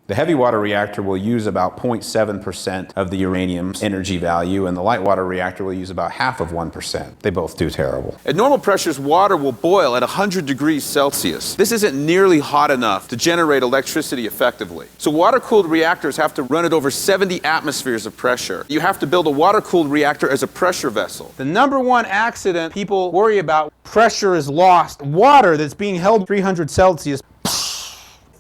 The heavy water reactor will use about 0.7% of the uranium's energy value, and the light water reactor will use about half of 1%. They both do terrible. At normal pressures, water will boil at 100 degrees Celsius. This isn't nearly hot enough to generate electricity effectively. So water-cooled reactors have to run at over 70 atmospheres of pressure. You have to build a water-cooled reactor as a pressure vessel. The number one accident people worry about, pressure is lost. Water that's being held 300 Celsius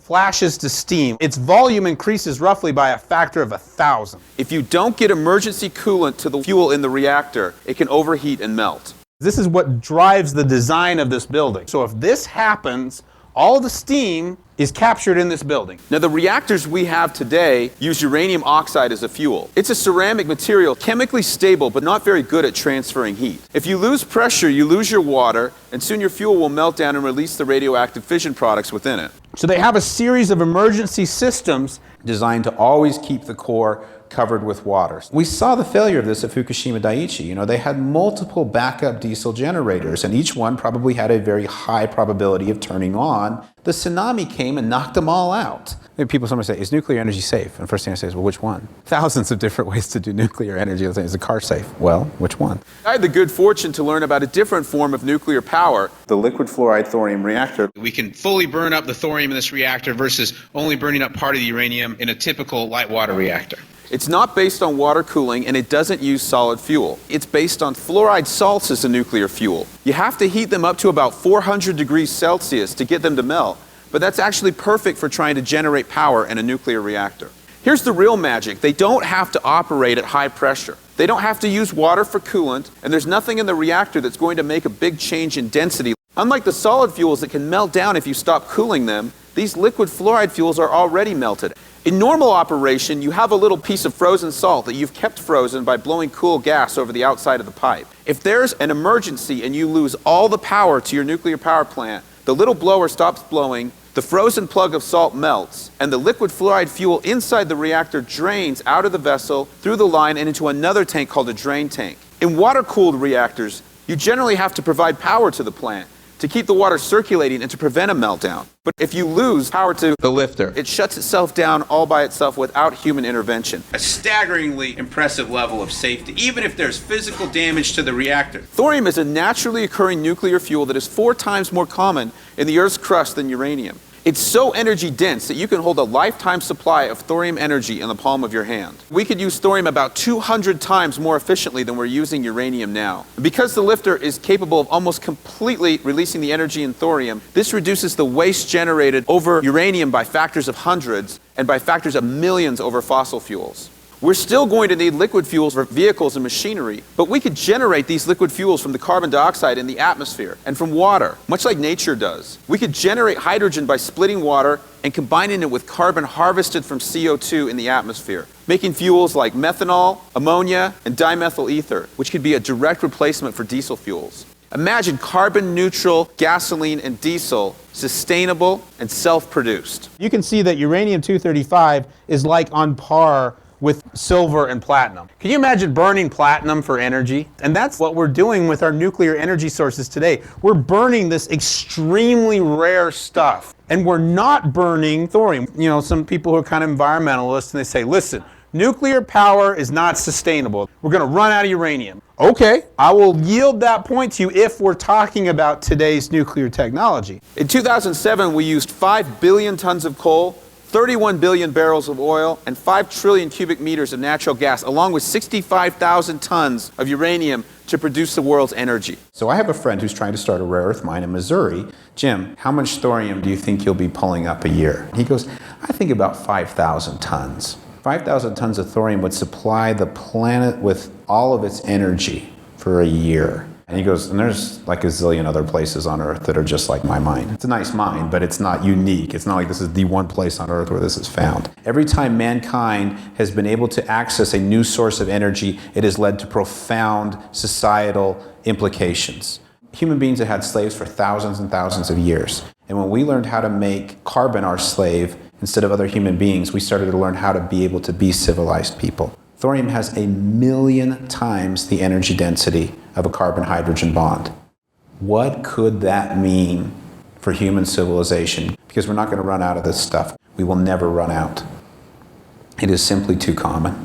flashes to steam. Its volume increases roughly by a factor of 1,000. If you don't get emergency coolant to the fuel in the reactor, it can overheat and melt. This is what drives the design of this building. So if this happens, all the steam is captured in this building. Now, the reactors we have today use uranium oxide as a fuel. It's a ceramic material, chemically stable, but not very good at transferring heat. If you lose pressure, you lose your water, and soon your fuel will melt down and release the radioactive fission products within it. So they have a series of emergency systems designed to always keep the core covered with water. We saw the failure of this at Fukushima Daiichi. They had multiple backup diesel generators, and each one probably had a very high probability of turning on. The tsunami came and knocked them all out. Somebody say, is nuclear energy safe? And the first thing I say is, well, which one? Thousands of different ways to do nuclear energy. Is the car safe? Well, which one? I had the good fortune to learn about a different form of nuclear power. The liquid fluoride thorium reactor. We can fully burn up the thorium in this reactor versus only burning up part of the uranium in a typical light water reactor. It's not based on water cooling, and it doesn't use solid fuel. It's based on fluoride salts as a nuclear fuel. You have to heat them up to about 400 degrees Celsius to get them to melt, but that's actually perfect for trying to generate power in a nuclear reactor. Here's the real magic. They don't have to operate at high pressure. They don't have to use water for coolant, and there's nothing in the reactor that's going to make a big change in density. Unlike the solid fuels that can melt down if you stop cooling them, these liquid fluoride fuels are already melted. In normal operation, you have a little piece of frozen salt that you've kept frozen by blowing cool gas over the outside of the pipe. If there's an emergency and you lose all the power to your nuclear power plant, the little blower stops blowing, the frozen plug of salt melts, and the liquid fluoride fuel inside the reactor drains out of the vessel, through the line, and into another tank called a drain tank. In water-cooled reactors, you generally have to provide power to the plant to keep the water circulating and to prevent a meltdown. But if you lose power to the lifter, it shuts itself down all by itself without human intervention. A staggeringly impressive level of safety, even if there's physical damage to the reactor. Thorium is a naturally occurring nuclear fuel that is 4 times more common in the Earth's crust than uranium. It's so energy dense that you can hold a lifetime supply of thorium energy in the palm of your hand. We could use thorium about 200 times more efficiently than we're using uranium now. Because the lifter is capable of almost completely releasing the energy in thorium, this reduces the waste generated over uranium by factors of hundreds and by factors of millions over fossil fuels. We're still going to need liquid fuels for vehicles and machinery, but we could generate these liquid fuels from the carbon dioxide in the atmosphere and from water, much like nature does. We could generate hydrogen by splitting water and combining it with carbon harvested from CO2 in the atmosphere, making fuels like methanol, ammonia, and dimethyl ether, which could be a direct replacement for diesel fuels. Imagine carbon-neutral gasoline and diesel, sustainable and self-produced. You can see that uranium-235 is like on par with silver and platinum. Can you imagine burning platinum for energy? And that's what we're doing with our nuclear energy sources today. We're burning this extremely rare stuff, and we're not burning thorium. Some people who are kind of environmentalists, and they say, listen, nuclear power is not sustainable. We're going to run out of uranium. Okay, I will yield that point to you if we're talking about today's nuclear technology. In 2007, we used 5 billion tons of coal, 31 billion barrels of oil, and 5 trillion cubic meters of natural gas, along with 65,000 tons of uranium to produce the world's energy. So I have a friend who's trying to start a rare earth mine in Missouri. Jim, how much thorium do you think you'll be pulling up a year? He goes, I think about 5,000 tons. 5,000 tons of thorium would supply the planet with all of its energy for a year. And he goes, and there's like a zillion other places on Earth that are just like my mine. It's a nice mine, but it's not unique. It's not like this is the one place on Earth where this is found. Every time mankind has been able to access a new source of energy, it has led to profound societal implications. Human beings have had slaves for thousands and thousands of years. And when we learned how to make carbon our slave instead of other human beings, we started to learn how to be able to be civilized people. Thorium has 1,000,000 times the energy density of a carbon-hydrogen bond. What could that mean for human civilization? Because we're not going to run out of this stuff. We will never run out. It is simply too common.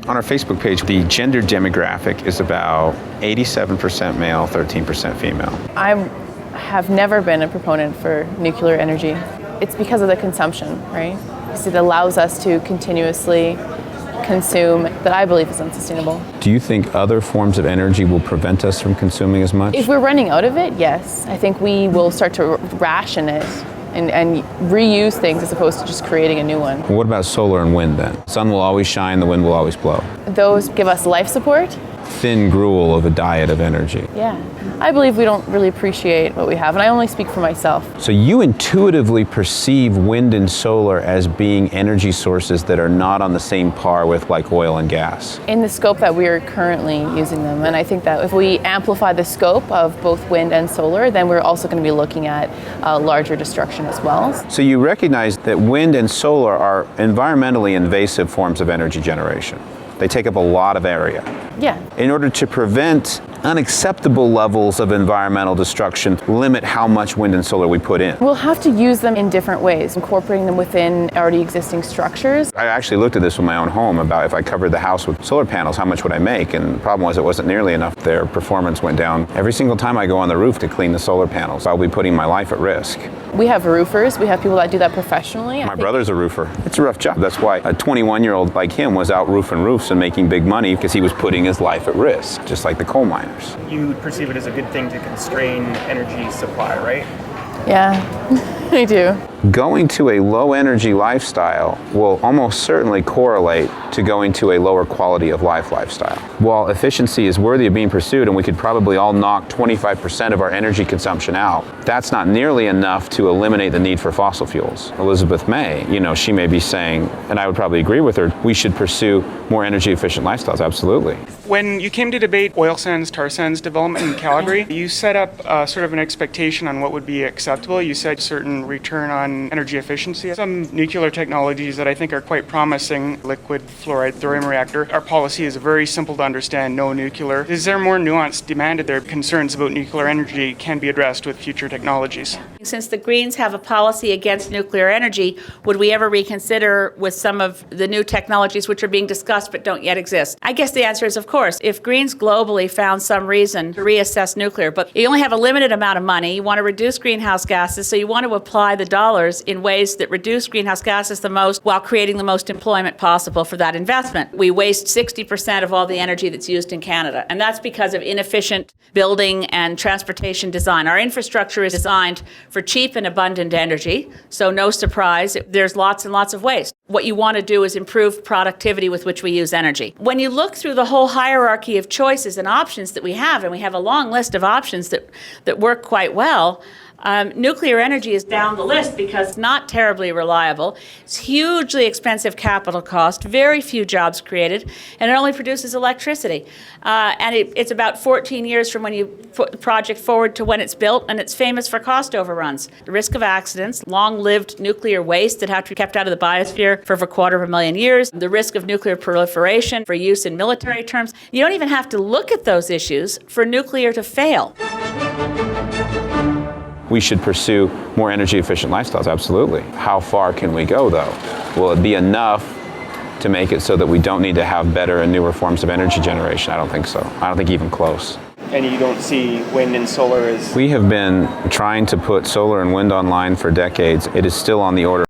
On our Facebook page, the gender demographic is about 87% male, 13% female. I have never been a proponent for nuclear energy. It's because of the consumption, right? Because it allows us to continuously consume that I believe is unsustainable. Do you think other forms of energy will prevent us from consuming as much? If we're running out of it, yes. I think we will start to ration it and reuse things as opposed to just creating a new one. Well, what about solar and wind then? Sun will always shine, the wind will always blow. Those give us life support. Thin gruel of a diet of energy. Yeah. I believe we don't really appreciate what we have, and I only speak for myself. So you intuitively perceive wind and solar as being energy sources that are not on the same par with like oil and gas. In the scope that we are currently using them, and I think that if we amplify the scope of both wind and solar, then we're also going to be looking at larger destruction as well. So you recognize that wind and solar are environmentally invasive forms of energy generation. They take up a lot of area. Yeah. In order to prevent unacceptable levels of environmental destruction, limit how much wind and solar we put in. We'll have to use them in different ways, incorporating them within already existing structures. I actually looked at this with my own home about if I covered the house with solar panels, how much would I make? And the problem was it wasn't nearly enough. Their performance went down. Every single time I go on the roof to clean the solar panels, I'll be putting my life at risk. We have roofers, we have people that do that professionally. My brother's a roofer. It's a rough job. That's why a 21-year-old like him was out roofing roofs and making big money because he was putting his life at risk, just like the coal miners. You perceive it as a good thing to constrain energy supply, right? Yeah, I do. Going to a low energy lifestyle will almost certainly correlate to going to a lower quality of life lifestyle. While efficiency is worthy of being pursued and we could probably all knock 25% of our energy consumption out, that's not nearly enough to eliminate the need for fossil fuels. Elizabeth May, she may be saying, and I would probably agree with her, we should pursue more energy efficient lifestyles, absolutely. When you came to debate oil sands, tar sands development in Calgary, you set up sort of an expectation on what would be acceptable. You said certain return on energy efficiency. Some nuclear technologies that I think are quite promising, liquid fluoride thorium reactor. Our policy is very simple to understand, no nuclear. Is there more nuance demanded there? Concerns about nuclear energy can be addressed with future technologies. Since the Greens have a policy against nuclear energy, would we ever reconsider with some of the new technologies which are being discussed but don't yet exist? I guess the answer is of course. If Greens globally found some reason to reassess nuclear, but you only have a limited amount of money, you want to reduce greenhouse gases, so you want to apply the dollars in ways that reduce greenhouse gases the most while creating the most employment possible for that investment. We waste 60% of all the energy that's used in Canada, and that's because of inefficient building and transportation design. Our infrastructure is designed for cheap and abundant energy, so no surprise, there's lots and lots of waste. What you want to do is improve productivity with which we use energy. When you look through the whole hierarchy of choices and options that we have, and we have a long list of options that work quite well, nuclear energy is down the list because it's not terribly reliable. It's hugely expensive capital cost, very few jobs created, and it only produces electricity. And it's about 14 years from when you put the project forward to when it's built, and it's famous for cost overruns. The risk of accidents, long-lived nuclear waste that have to be kept out of the biosphere for over 250,000 years, the risk of nuclear proliferation for use in military terms. You don't even have to look at those issues for nuclear to fail. We should pursue more energy efficient lifestyles, absolutely. How far can we go though? Will it be enough to make it so that we don't need to have better and newer forms of energy generation? I don't think so. I don't think even close. And you don't see wind and solar as... We have been trying to put solar and wind online for decades. It is still on the order